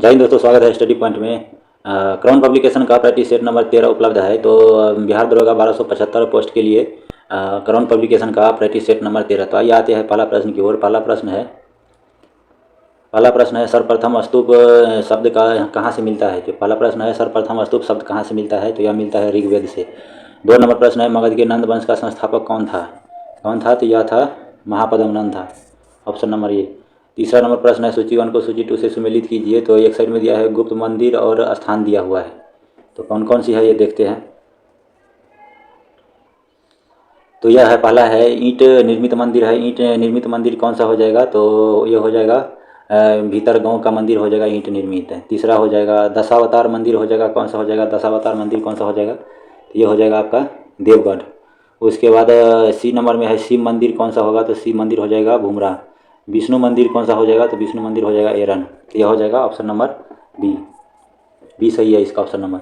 जय हिंद दोस्तों, स्वागत है स्टडी पॉइंट में। क्राउन पब्लिकेशन का प्रैक्टिस सेट नंबर 13 उपलब्ध है। तो बिहार दरोगा 1275 पोस्ट के लिए क्राउन पब्लिकेशन का प्रैक्टिस सेट नंबर 13। तो आइए आते हैं पहला प्रश्न की ओर। पहला प्रश्न है सर्वप्रथम स्तूप शब्द का कहाँ से मिलता है। तो पहला प्रश्न है सर्वप्रथम स्तूप शब्द कहाँ से मिलता है। तो यह मिलता है ऋग्वेद से। 2 नंबर प्रश्न है मगध के नंद वंश का संस्थापक कौन था। तो यह था महापद्म नंद था, ऑप्शन नंबर ए। तीसरा नंबर प्रश्न है सूची 1 को सूची 2 से सुमेलित कीजिए। तो एक साइड में दिया है गुप्त मंदिर और स्थान दिया हुआ है, तो कौन कौन सी है ये देखते हैं। तो यह है, पहला है ईंट निर्मित मंदिर है। ईंट निर्मित मंदिर कौन सा हो जाएगा। तो ये हो जाएगा भीतर गांव का मंदिर हो जाएगा ईंट निर्मित है। तीसरा हो जाएगा दशावतार मंदिर हो जाएगा। कौन सा हो जाएगा दशावतार मंदिर, कौन सा हो जाएगा। तो ये हो जाएगा आपका देवगढ़। उसके बाद सी नंबर में है शिव मंदिर कौन सा होगा। तो शिव मंदिर हो जाएगा भूमरा। विष्णु मंदिर कौन सा हो जाएगा। तो विष्णु मंदिर हो जाएगा एरन। तो यह हो जाएगा ऑप्शन नंबर बी सही है इसका ऑप्शन नंबर।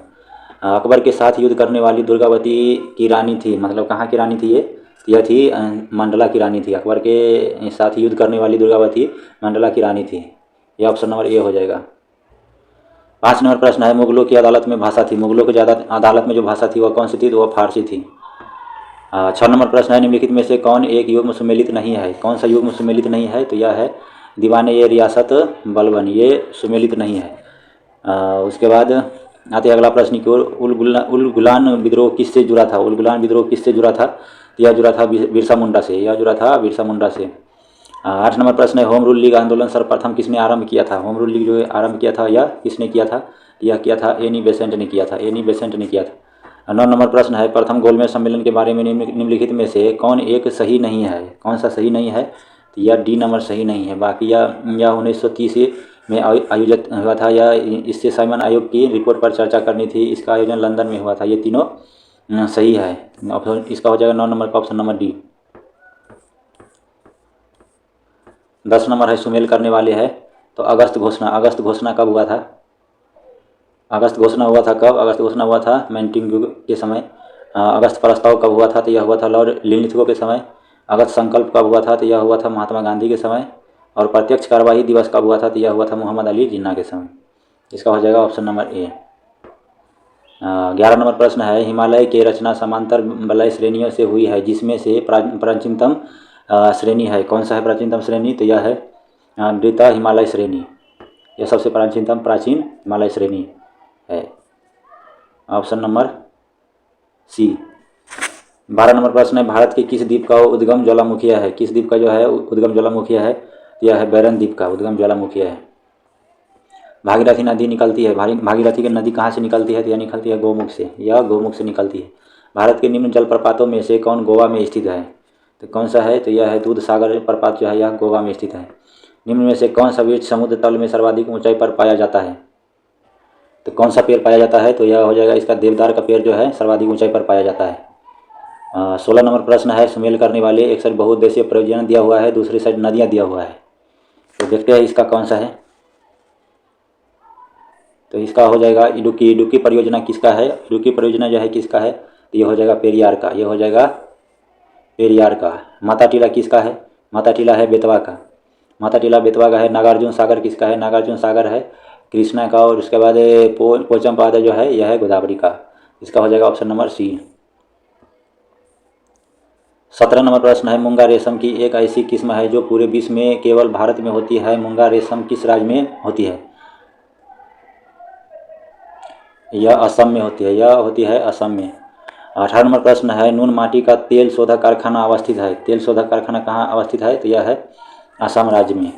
अकबर के साथ युद्ध करने वाली दुर्गावती की रानी थी, मतलब कहाँ की रानी थी ये। यह थी मंडला की रानी थी। अकबर के साथ युद्ध करने वाली दुर्गावती मंडला की रानी थी। यह ऑप्शन नंबर ए हो जाएगा। 5 नंबर प्रश्न है मुगलों की अदालत में भाषा थी। मुगलों की अदालत में जो भाषा थी वह कौन सी थी। तो वह फारसी थी। 6 नंबर प्रश्न है निम्नलिखित में से कौन एक युग्म सुमेलित नहीं है। कौन सा युग्म सुमेलित नहीं है। तो यह है दीवाने ये रियासत बलबन, ये सुमेलित नहीं है। उसके बाद आते अगला प्रश्न की ओर। उलगुलान विद्रोह किससे जुड़ा था। उलगुलान विद्रोह किससे जुड़ा था। यह जुड़ा था बिरसा मुंडा से। यह जुड़ा था बिरसा मुंडा से। 8 नंबर प्रश्न है होम रूल लीग आंदोलन सर्वप्रथम किसने आरंभ किया था। होम रूल लीग जो आरंभ किया था यह किसने किया था। यह किया था एनी बेसेंट ने किया था। एनी बेसेंट ने किया था। 9 नंबर प्रश्न है प्रथम गोलमेज सम्मेलन के बारे में निम्नलिखित में से कौन एक सही नहीं है। कौन सा सही नहीं है। तो यह डी नंबर सही नहीं है। बाकी यह 1930 में आयोजित हुआ था। या इससे साइमन आयोग की रिपोर्ट पर चर्चा करनी थी। इसका आयोजन लंदन में हुआ था। ये तीनों सही है। ऑप्शन इसका हो जाएगा 9 नंबर का ऑप्शन नंबर डी। 10 नंबर है सुमेल करने वाले है। तो अगस्त घोषणा कब हुआ था। अगस्त घोषणा हुआ था कब। अगस्त घोषणा हुआ था मैंटिंग्यू के समय। अगस्त प्रस्ताव कब हुआ था। तो यह हुआ था लॉर्ड लिनलिथगो के समय। अगस्त संकल्प कब हुआ था। तो यह हुआ था महात्मा गांधी के समय। और प्रत्यक्ष कार्यवाही दिवस कब हुआ था। तो यह हुआ था मोहम्मद अली जिन्ना के समय। इसका हो जाएगा ऑप्शन नंबर ए। 11 नंबर प्रश्न है हिमालय के रचना समांतर वलय श्रेणियों से हुई है जिसमें से प्राचीनतम श्रेणी है। कौन सा है प्राचीनतम श्रेणी। तो यह है वृता हिमालय श्रेणी। यह सबसे प्राचीन हिमालय श्रेणी है, ऑप्शन नंबर सी। 12 नंबर प्रश्न है भारत के किस द्वीप का उद्गम ज्वालामुखीय है। किस द्वीप का जो है उद्गम ज्वालामुखीय है। यह है बैरन द्वीप का उद्गम ज्वालामुखीय है। भागीरथी नदी निकलती है। भागीरथी की नदी कहाँ से निकलती है। तो यह निकलती है गोमुख से। यह गोमुख से निकलती है। भारत के निम्न जलप्रपातों में से कौन गोवा में स्थित है। तो कौन सा है। तो यह है दूध सागर प्रपात जो है यह गोवा में स्थित है। निम्न में से कौन सा वृक्ष समुद्र तल में सर्वाधिक ऊंचाई पर पाया जाता है। तो कौन सा पेड़ पाया जाता है। तो यह हो जाएगा इसका देवदार का पेड़ जो है सर्वाधिक ऊंचाई पर पाया जाता है। 16 नंबर प्रश्न है सुमेल करने वाले। एक साइड बहुउद्देशीय परियोजना दिया हुआ है, दूसरी साइड नदियाँ दिया हुआ है। तो देखते हैं इसका कौन सा है। तो इसका हो जाएगा इडुक्की। इडुक्की परियोजना किसका है। इडुक्की परियोजना जो है किसका है। तो ये हो जाएगा पेरियार का। ये हो जाएगा पेरियार का। माता टीला किसका है। माता टीला है बेतवा का। माता टीला बेतवा का है। नागार्जुन सागर किसका है। नागार्जुन सागर है कृष्णा का। और उसके बाद पोचमपाद जो है यह है गोदावरी का। इसका हो जाएगा ऑप्शन नंबर सी। 17 नंबर प्रश्न है मूंगा रेशम की एक ऐसी किस्म है जो पूरे विश्व में केवल भारत में होती है। मूंगा रेशम किस राज्य में होती है। यह असम में होती है। यह होती है असम में। 18 नंबर प्रश्न है नून माटी का तेल शोधक कारखाना अवस्थित है। तेल शोधक कारखाना कहाँ अवस्थित है। तो यह है असम राज्य में।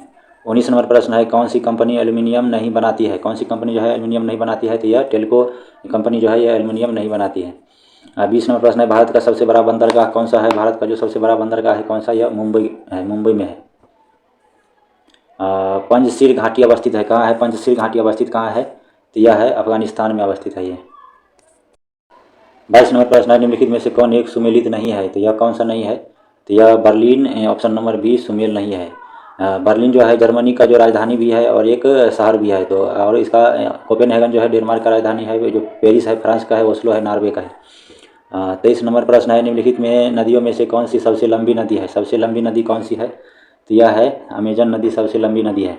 19 नंबर प्रश्न है कौन सी कंपनी एल्यूमिनियम नहीं बनाती है। कौन सी कंपनी जो है एल्यूमिनियम नहीं बनाती है। तो यह टेल्को कंपनी जो है यह एल्यूमिनियम नहीं बनाती है। 20 नंबर प्रश्न है भारत का सबसे बड़ा बंदरगाह कौन सा है। भारत का जो सबसे बड़ा बंदरगाह है कौन सा। यह मुंबई है, मुंबई में है। पंजशीर घाटी अवस्थित है। कहाँ है पंजशीर घाटी अवस्थित कहाँ है। तो यह है अफगानिस्तान में अवस्थित है ये। 22 नंबर प्रश्न है निम्नलिखित में से कौन एक सुमेलित नहीं है। तो यह कौन सा नहीं है। तो यह बर्लिन, ऑप्शन नंबर बी सुमेल नहीं है। बर्लिन जो है जर्मनी का जो राजधानी भी है और एक शहर भी है। तो और इसका कोपेनहेगन जो है डेनमार्क का राजधानी है। जो पेरिस है फ्रांस का है। ओस्लो है नॉर्वे का है। 23 नंबर प्रश्न है निम्नलिखित में नदियों में से कौन सी सबसे लंबी नदी है। सबसे लंबी नदी कौन सी है। तो यह है अमेजन नदी सबसे लंबी नदी है।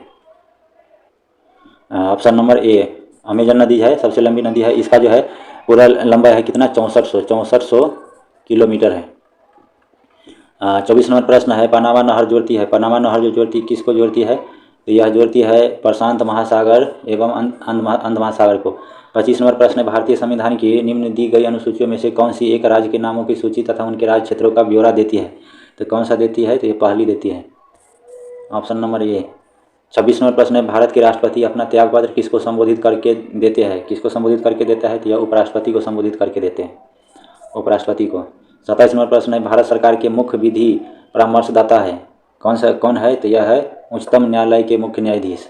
ऑप्शन नंबर ए, अमेजन नदी है, सबसे लंबी नदी है। इसका जो है पूरा लंबाई है कितना, 6400 किलोमीटर है। 24 नंबर प्रश्न है, पनामा नहर जोड़ती है, पनामा नहर जो जोड़ती किसको जोड़ती है, तो यह जोड़ती है प्रशांत महासागर एवं अंध महासागर को। 25 नंबर प्रश्न है, भारतीय संविधान की निम्न दी गई अनुसूचियों में से कौन सी एक राज्य के नामों की सूची तथा उनके राज्य क्षेत्रों का ब्यौरा देती है, तो कौन सा देती है, तो ये पहली देती है, ऑप्शन नंबर ए। 26 नंबर प्रश्न है, भारत के राष्ट्रपति अपना त्यागपत्र किसको संबोधित करके देते हैं, किसको संबोधित करके देता है, तो यह उपराष्ट्रपति को संबोधित करके देते हैं, उपराष्ट्रपति को। 27 नंबर प्रश्न है, भारत सरकार के मुख्य विधि परामर्शदाता है, कौन है, तो यह है उच्चतम न्यायालय के मुख्य न्यायाधीश।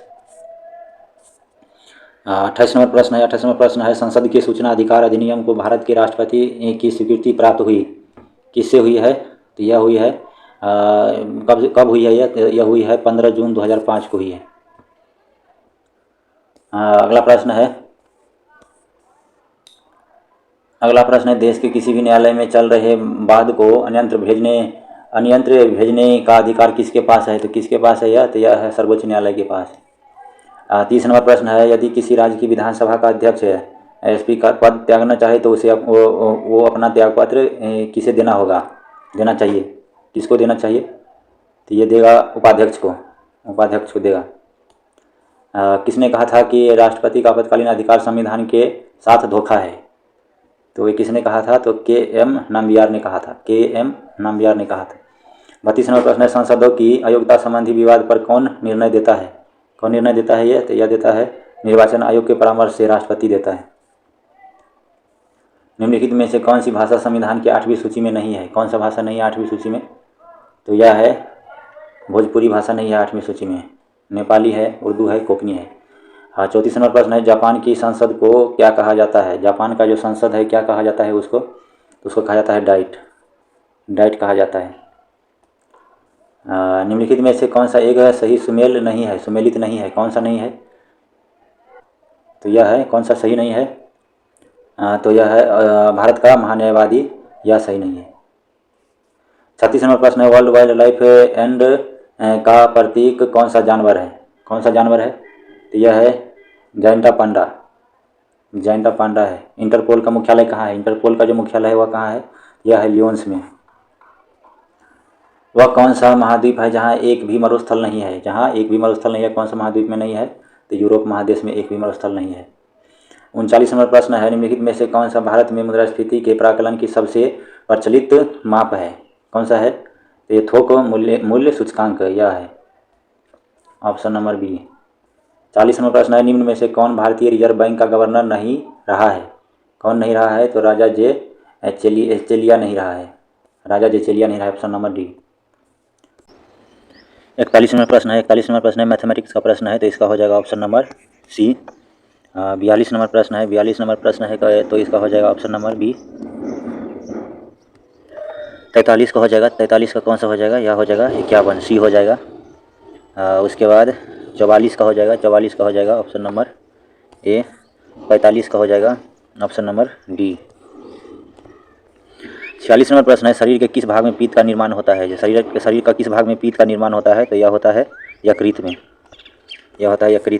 28 नंबर प्रश्न है, 28 नंबर प्रश्न है, संसद के सूचना अधिकार अधिनियम को भारत के राष्ट्रपति की स्वीकृति प्राप्त हुई, किससे हुई है, तो यह हुई है कब हुई है, यह हुई है 15 जून 2005 को हुई है। अगला प्रश्न है, देश के किसी भी न्यायालय में चल रहे वाद को अन्यत्र भेजने का अधिकार किसके पास है, तो किसके पास है यह, तो यह है सर्वोच्च न्यायालय के पास। 30 नंबर प्रश्न है, यदि किसी राज्य की विधानसभा का अध्यक्ष एसपी का पद त्यागना चाहे तो उसे वो अपना त्यागपत्र किसे देना चाहिए, किसको देना चाहिए, तो ये देगा उपाध्यक्ष को देगा। किसने कहा था कि राष्ट्रपति का आपातकालीन अधिकार संविधान के साथ धोखा है, तो ये किसने कहा था, तो के.एम. नाम्बियार ने कहा था, 32 नंबर प्रश्न है, सांसदों की अयोग्यता संबंधी विवाद पर कौन निर्णय देता है ये, तो यह देता है निर्वाचन आयोग के परामर्श से राष्ट्रपति देता है। निम्नलिखित में से कौन सी भाषा संविधान की 8वीं सूची में नहीं है, कौन सा भाषा नहीं है 8वीं सूची में, तो यह है भोजपुरी भाषा नहीं है 8वीं सूची में, नेपाली है, उर्दू है, कोंकणी है। 34 नंबर प्रश्न है, जापान की संसद को क्या कहा जाता है, जापान का जो संसद है क्या कहा जाता है उसको कहा जाता है डाइट कहा जाता है। निम्नलिखित में से कौन सा एक सही सुमेलित नहीं है, कौन सा नहीं है, तो यह है कौन सा सही नहीं है, तो यह है भारत का महान्यायवादी, यह सही नहीं है। 36 नंबर प्रश्न है, वर्ल्ड वाइल्ड लाइफ एंड का प्रतीक कौन सा जानवर है, तो यह है जैंटा पांडा है। इंटरपोल का मुख्यालय कहाँ है, इंटरपोल का जो मुख्यालय है वह कहाँ है, यह है लियोन्स में। वह कौन सा महाद्वीप है जहाँ एक भी मरुस्थल नहीं है, कौन सा महाद्वीप में नहीं है, तो यूरोप महादेश में एक भी मरुस्थल नहीं है। 39 नंबर प्रश्न है, निम्नलिखित में से कौन सा भारत में मुद्रास्फीति के प्राकलन की सबसे प्रचलित माप है, कौन सा है, तो ये थोक मूल्य सूचकांक यह है, ऑप्शन नंबर बी। 40 नंबर प्रश्न है, निम्न में से कौन भारतीय रिजर्व बैंक का गवर्नर नहीं रहा है, तो राजा जेचेलिया नहीं रहा है, ऑप्शन नंबर डी। 41 नंबर प्रश्न है, मैथमेटिक्स का प्रश्न है, तो इसका हो जाएगा ऑप्शन नंबर सी। 42 नंबर प्रश्न है, तो इसका हो जाएगा ऑप्शन नंबर बी। 43 का हो जाएगा, 43 का कौन सा हो जाएगा, यह हो जाएगा 51, सी हो जाएगा। उसके बाद 44 का हो जाएगा ऑप्शन नंबर ए। 45 का हो जाएगा ऑप्शन नंबर डी। 46 नंबर प्रश्न है, शरीर के किस भाग में पित्त का निर्माण होता है, शरीर का किस भाग में पित्त का निर्माण होता है, तो यह होता है यकृत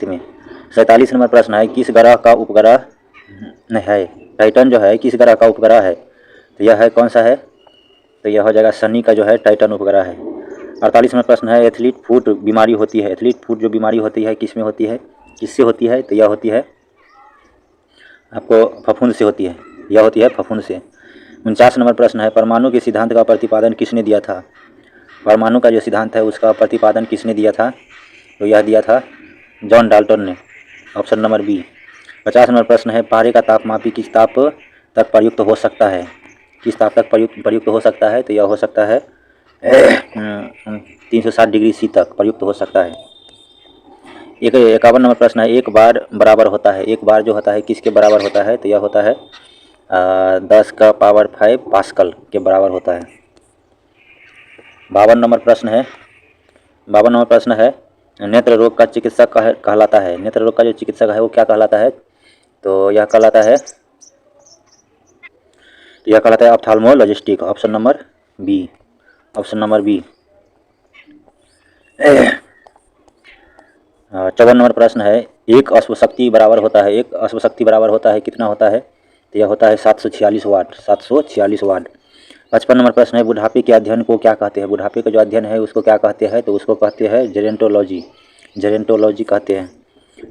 में, 47 नंबर प्रश्न है, किस ग्रह का उपग्रह है, टाइटन जो है किस ग्रह का उपग्रह है, तो यह है कौन सा है, तो यह हो जाएगा शनि का जो है टाइटन उपग्रह है। 48 नंबर प्रश्न है, एथलीट फुट बीमारी होती है, जो बीमारी होती है किससे होती है, तो यह होती है आपको फफूंद से होती है, यह होती है फफूंद से। 49 नंबर प्रश्न है, परमाणु के सिद्धांत का प्रतिपादन किसने दिया था, परमाणु का जो सिद्धांत है उसका प्रतिपादन किसने दिया था, तो यह दिया था जॉन डाल्टन ने, ऑप्शन नंबर बी। 50 नंबर प्रश्न है, पारे का तापमापी किस ताप तक प्रयुक्त हो सकता है, तो यह हो सकता है 360 डिग्री सी तक प्रयुक्त हो सकता है। 51 नंबर प्रश्न है, एक बार बराबर होता है, एक बार जो होता है किसके बराबर होता है, तो यह होता है 10 का पावर 5 पास्कल के बराबर होता है। 52 नंबर प्रश्न है, नेत्र रोग का चिकित्सक कहलाता है, नेत्र रोग का जो चिकित्सक है वो क्या कहलाता है, तो यह कहलाता है ऑप्थाल्मोलॉजिस्ट, ऑप्शन नंबर बी। 54 नंबर प्रश्न है, एक अश्वशक्ति बराबर होता है, एक अश्वशक्ति बराबर होता है कितना होता है, तो यह होता है 746 वाट, 746 वाट। 55 नंबर प्रश्न है, बुढ़ापे के अध्ययन को क्या कहते हैं? बुढ़ापे का जो अध्ययन है उसको क्या कहते हैं? तो उसको कहते हैं जेरेंटोलॉजी, जेरेंटोलॉजी कहते हैं।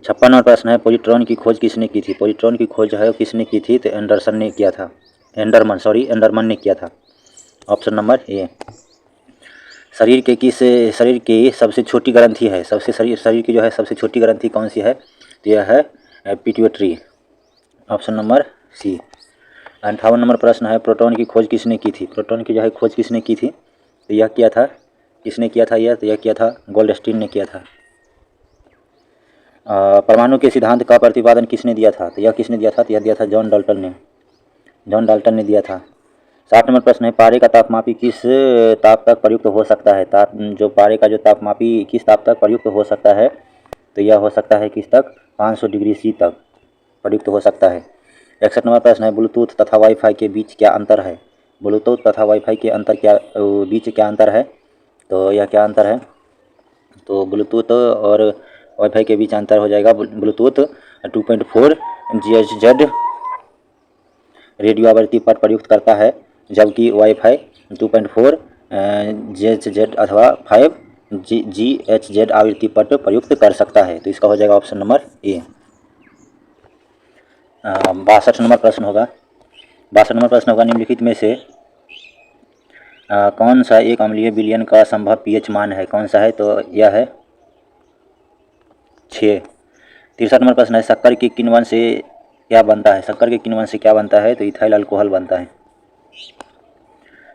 56 नंबर प्रश्न है, पॉजिट्रॉन की खोज किसने की थी? पॉजिट्रॉन की खोज है किसने की थी? तो एंडरसन ने किया था, एंडरमन ने किया था। Option number A. शरीर की सबसे छोटी ग्रंथि है, शरीर की जो है सबसे छोटी ग्रंथि कौन सी है? तो यह है pituitary. Option number C. 58 number प्रश्न है, प्रोटॉन की खोज किसने की थी? प्रोटॉन की जो है खोज किसने की थी? तो यह किया था, किसने किया था यह? तो यह किया था गोल्डस्टीन ने किया था। परमाणु के सिद्धांत का प्रतिपादन किसने दिया था? तो यह किसने दिया था? तो यह दिया था जॉन डाल्टन ने, जॉन डाल्टन ने दिया था। 60 नंबर प्रश्न है, पारे का तापमापी किस ताप तक प्रयुक्त हो सकता है? जो पारे का जो तापमापी किस ताप तक प्रयुक्त हो सकता है? तो यह हो सकता है किस तक? 500 डिग्री सी तक प्रयुक्त हो सकता है। 61 नंबर प्रश्न है, ब्लूटूथ तथा वाईफाई के बीच क्या अंतर है? ब्लूटूथ तथा वाईफाई के बीच क्या अंतर है? तो यह क्या अंतर है? तो ब्लूटूथ और वाईफाई के बीच अंतर हो जाएगा, ब्लूटूथ 2.4 GHz रेडियो आवृत्ति पर प्रयुक्त करता है, जबकि वाईफाई 2.4 GHz अथवा 5 GHz आवृत्ति पर प्रयुक्त कर सकता है। तो इसका हो जाएगा ऑप्शन नंबर ए। 62 नंबर प्रश्न होगा, 62 नंबर प्रश्न होगा, निम्नलिखित में से कौन सा एक अम्लीय विलयन का संभव पीएच मान है? कौन सा है? तो यह है 6। 63 नंबर प्रश्न है, शक्कर के किण्वन से क्या बनता है? शक्कर के किण्वन से क्या बनता है? तो इथाइल अल्कोहल बनता है।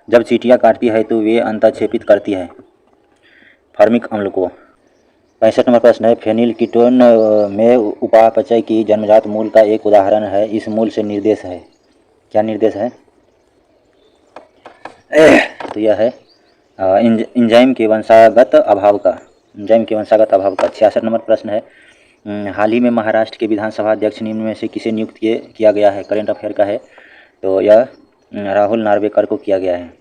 जब चींटियां काटती है तो वे अंतःक्षेपित करती है फॉर्मिक अम्ल को। 65 नंबर प्रश्न है, फेनिल कीटोन में उपापचय की जन्मजात मूल का एक उदाहरण है, इस मूल से निर्देश है, क्या निर्देश है? तो यह है एंजाइम के वंशागत अभाव का, एंजाइम के वंशागत अभाव का। 66 नंबर प्रश्न है, हाल ही में महाराष्ट्र के विधानसभा अध्यक्ष निम्न में से किसे नियुक्त किया गया है? करेंट अफेयर का है, तो यह राहुल नार्वेकर को किया गया है।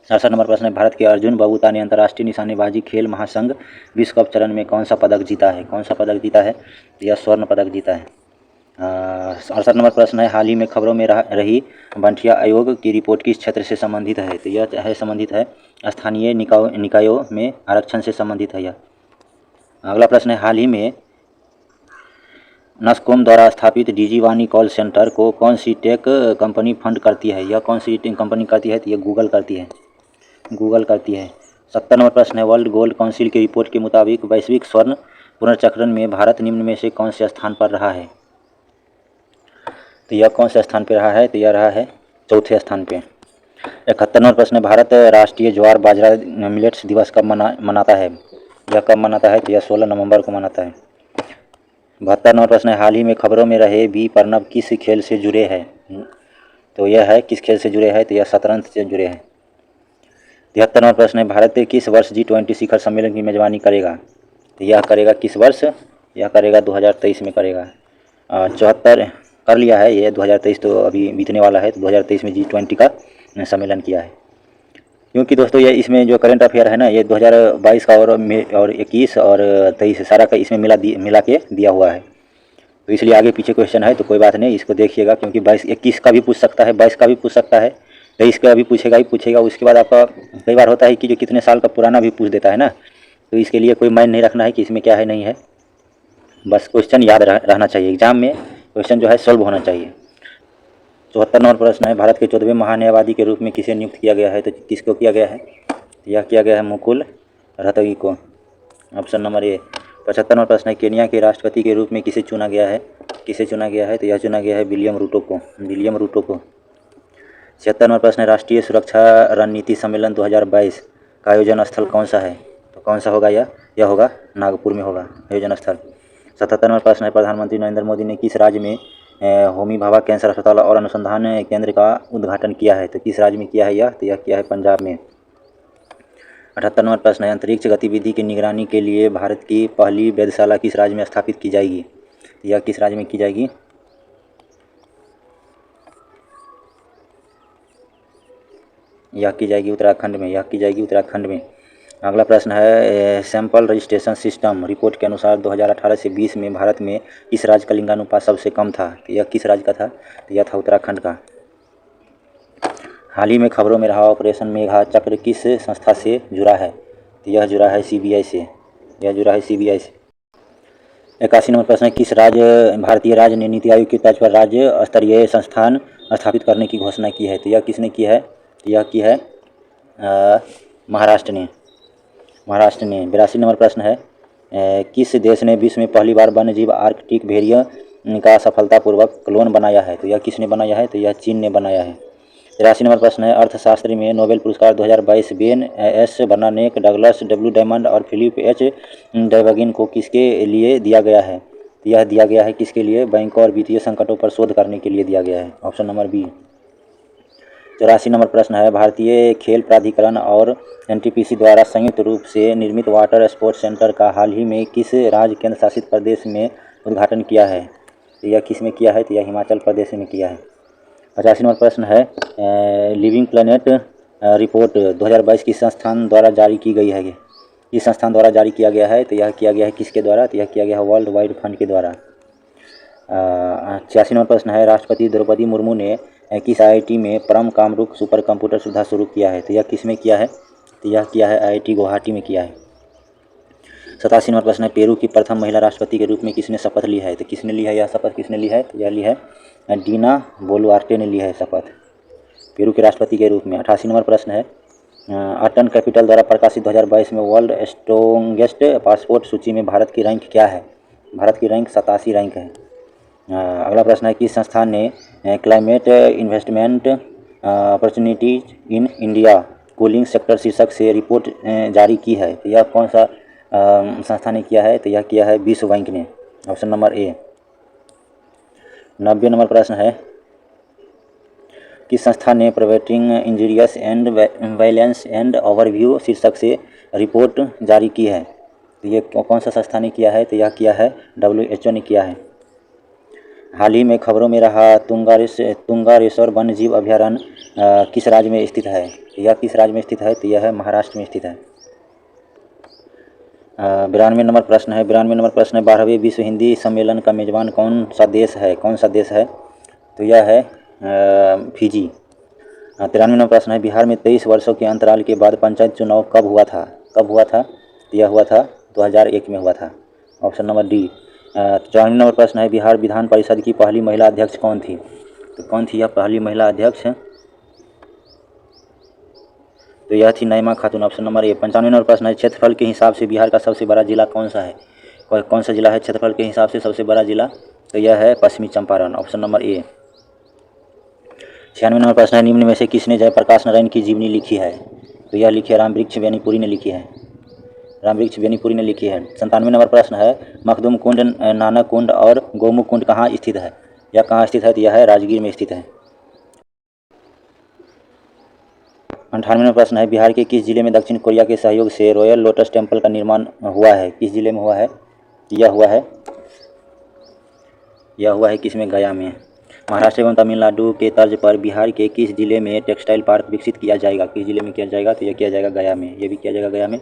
67 नंबर प्रश्न है, भारत के अर्जुन बबूता ने अंतर्राष्ट्रीय निशानेबाजी खेल महासंघ विश्व कप चरण में कौन सा पदक जीता है? कौन सा पदक जीता है? यह स्वर्ण पदक जीता है। 68 नंबर प्रश्न है, हाल ही में खबरों में रही बंटिया आयोग की रिपोर्ट किस क्षेत्र से संबंधित है? तो यह है संबंधित है स्थानीय निकायों में आरक्षण से संबंधित है यह। अगला प्रश्न है, हाल ही में नस्कोम द्वारा स्थापित डिजीवाणी कॉल सेंटर को कौन सी टेक कंपनी फंड करती है? यह कौन सी कंपनी करती है? तो यह गूगल करती है, गूगल करती है। 70 नंबर प्रश्न है, वर्ल्ड गोल्ड काउंसिल की रिपोर्ट के मुताबिक वैश्विक स्वर्ण पुनर्चक्रण में भारत निम्न में से कौन से स्थान पर रहा है? तो यह कौन से स्थान पर रहा है? तो यह रहा है चौथे स्थान पे। 71 नंबर प्रश्न है, भारत राष्ट्रीय ज्वार बाजरा मिलेट्स दिवस कब मनाता है? यह कब मनाता है? तो यह 16 नवंबर को मनाता है। 72 नंबर प्रश्न है, हाल ही में खबरों में रहे बी प्रणब किस खेल से जुड़े हैं? तो यह है किस खेल से जुड़े हैं? तो यह शतरंज से जुड़े हैं। 73 नंबर प्रश्न है, भारत किस वर्ष G20 शिखर सम्मेलन की मेजबानी करेगा? तो यह करेगा किस वर्ष? यह करेगा 2023 में करेगा। 74 कर लिया है ये, 2023 तो अभी बीतने वाला है, तो 2023 में G20 का सम्मेलन किया है। क्योंकि दोस्तों ये इसमें जो करंट अफेयर है ना, ये 2022 का और 21 और 23 सारा का इसमें मिला के दिया हुआ है, तो इसलिए आगे पीछे क्वेश्चन है तो कोई बात नहीं, इसको देखिएगा, क्योंकि 21 का भी पूछ सकता है, 22 का भी पूछ सकता है, 23 का भी पूछेगा ही पूछेगा। उसके बाद आपका कई बार होता है कि जो कितने साल का पुराना भी पूछ देता है ना, तो इसके लिए कोई माइंड नहीं रखना है कि इसमें क्या है नहीं है, बस क्वेश्चन याद रहना चाहिए, एग्जाम में क्वेश्चन जो है सॉल्व होना चाहिए। 74 नंबर प्रश्न है, भारत के 14वें महान्यायवादी के रूप में किसे नियुक्त किया गया है? तो किसको किया गया है? यह किया गया है मुकुल रोहतगी को। Option number A. 75 नंबर प्रश्न है, केन्या के राष्ट्रपति के रूप में किसे चुना गया है? किसे चुना गया है? तो यह चुना गया है विलियम रूटो को, विलियम रूटो को। 76 नंबर प्रश्न है, राष्ट्रीय सुरक्षा रणनीति सम्मेलन 2022 का आयोजन स्थल कौन सा है? तो कौन सा होगा यह होगा नागपुर में होगा आयोजन स्थल। 77 नंबर प्रश्न है, प्रधानमंत्री नरेंद्र मोदी ने किस राज्य में होमी भाभा कैंसर अस्पताल और अनुसंधान केंद्र का उद्घाटन किया है? तो किस राज्य में किया है यह? तो यह किया है पंजाब में। 78 नंबर प्रश्न है, अंतरिक्ष गतिविधि की निगरानी के लिए भारत की पहली वेधशाला किस राज्य में स्थापित की जाएगी? यह किस राज्य में की जाएगी? यह की जाएगी उत्तराखंड में, यह की जाएगी उत्तराखंड में। अगला प्रश्न है सैंपल रजिस्ट्रेशन सिस्टम रिपोर्ट के अनुसार 2018 से 20 में भारत में किस राज्य का लिंगानुपात सबसे कम था? तो यह किस राज्य का था? तो यह था उत्तराखंड का। हाल ही में खबरों में रहा ऑपरेशन मेघा चक्र किस संस्था से जुड़ा है? तो यह जुड़ा है CBI से। यह जुड़ा है CBI से। 81 नंबर प्रश्न है किस भारतीय राज्य ने नीति आयोग की तर्ज पर राज्य स्तरीय संस्थान स्थापित करने की घोषणा की है? तो यह किसने की है? तो यह की है महाराष्ट्र ने। 82 नंबर प्रश्न है किस देश ने विश्व में पहली बार वन्यजीव आर्कटिक भेड़िया का सफलतापूर्वक क्लोन बनाया है? तो यह किसने बनाया है? तो यह चीन ने बनाया है। 83 नंबर प्रश्न है अर्थशास्त्र में नोबेल पुरस्कार 2022 Ben S Bernanke, Douglas W Diamond और फिलिप H डैवगिन को किसके लिए दिया गया है? यह दिया गया है किसके लिए? बैंकों और वित्तीय संकटों पर शोध करने के लिए दिया गया है। Option number B. 84 नंबर प्रश्न है भारतीय खेल प्राधिकरण और NTPC द्वारा संयुक्त रूप से निर्मित वाटर स्पोर्ट्स सेंटर का हाल ही में किस राज्य केंद्र शासित प्रदेश में उद्घाटन किया है? तो यह किस में किया है? तो यह हिमाचल प्रदेश में किया है। 85 नंबर प्रश्न है लिविंग प्लेनेट रिपोर्ट 2022 किस संस्थान द्वारा जारी की गई है? किस संस्थान द्वारा जारी किया गया है? तो यह किया गया है किसके द्वारा? तो यह किया गया है वर्ल्ड वाइड फंड के द्वारा। 86 नंबर प्रश्न है राष्ट्रपति द्रौपदी मुर्मू ने किस IIT में परम कामरूप सुपर कंप्यूटर सुविधा शुरू किया है? तो यह किस में किया है? तो यह किया है IIT गुवाहाटी में किया है। 87 नंबर प्रश्न है पेरू की प्रथम महिला राष्ट्रपति के रूप में किसने शपथ ली है? तो किसने ली है? यह शपथ किसने ली है? तो यह ली है डीना बोलुआर्टे ने ली है शपथ पेरू के राष्ट्रपति के रूप में। 88 नंबर प्रश्न है अर्टन कैपिटल द्वारा प्रकाशित 2022 में वर्ल्ड स्ट्रोंगेस्ट पासपोर्ट सूची में भारत की रैंक क्या है? भारत की रैंक 87 रैंक है। अगला प्रश्न है किस संस्थान ने climate investment opportunities in India cooling sector शीर्षक से रिपोर्ट जारी की है? तो यह कौन सा संस्था ने किया है? तो यह किया है विश्व बैंक ने। Option number A. 90 नंबर प्रश्न है किस संस्था ने preventing injurious and violence and overview शीर्षक से रिपोर्ट जारी की है? तो ये कौन सा संस्था ने किया है? तो यह किया है WHO ने किया है। हाल ही में खबरों में रहा तुंगारेश्वर वन्यजीव अभयारण्य किस राज्य में स्थित है? यह किस राज्य में स्थित है? तो यह है महाराष्ट्र में स्थित है। 92 नंबर प्रश्न है 12वें विश्व हिंदी सम्मेलन का मेजबान कौन सा देश है? कौन सा देश है? तो यह है फिजी। 93 नंबर प्रश्न है बिहार में 23 वर्षों के अंतराल के बाद पंचायत चुनाव कब हुआ था? कब हुआ था? तो यह हुआ था 2001 में हुआ था। Option number D. 94 नंबर प्रश्न है बिहार विधान परिषद की पहली महिला अध्यक्ष कौन थी? तो कौन थी यह पहली महिला अध्यक्ष? तो यह थी नईमा खातून। Option number A. 95 नंबर प्रश्न है क्षेत्रफल के हिसाब से बिहार का सबसे बड़ा जिला कौन सा है? कौन सा जिला है क्षेत्रफल के हिसाब से सबसे बड़ा जिला? तो यह है पश्चिमी Champaran. Option number A. 96 number प्रश्न है निम्न में से किसने जयप्रकाश नारायण की जीवनी लिखी है? तो यह लिखी है रामवृक्ष बेनीपुरी ने लिखी है। रामवृक्ष बेनीपुरी ने लिखी है। 97 नंबर प्रश्न है मखदूम कुंड, नानक कुंड और गौमुख कुंड कहाँ स्थित है? यह कहाँ स्थित है? तो यह है राजगीर में स्थित है। 98 नंबर प्रश्न है बिहार के किस जिले में दक्षिण कोरिया के सहयोग से रॉयल लोटस टेम्पल का निर्माण हुआ है? किस जिले में हुआ है? यह हुआ है किस में? गया में। महाराष्ट्र एवं तमिलनाडु के तर्ज पर बिहार के किस जिले में टेक्सटाइल पार्क विकसित किया जाएगा? किस जिले में किया जाएगा? तो यह किया जाएगा गया में। यह भी किया जाएगा गया में।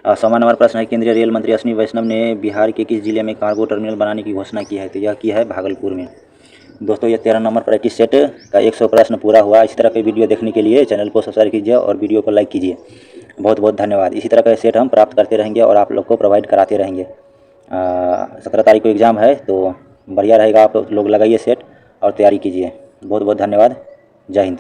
100वां नंबर प्रश्न है केंद्रीय रेल मंत्री अश्विनी वैष्णव ने बिहार के किस जिले में कार्गो टर्मिनल बनाने की घोषणा की है? तो यह की है भागलपुर में। दोस्तों ये 13 नंबर प्रैक्टिस सेट का 100 प्रश्न पूरा हुआ। इसी तरह के वीडियो देखने के लिए चैनल को सब्सक्राइब कीजिए और वीडियो को लाइक कीजिए। बहुत बहुत धन्यवाद। इसी तरह का सेट हम प्राप्त करते रहेंगे और आप लोग को प्रोवाइड कराते रहेंगे। 17 तारीख को एग्ज़ाम है तो बढ़िया रहेगा, आप लोग लगाइए सेट और तैयारी कीजिए। बहुत बहुत धन्यवाद। जय हिंद।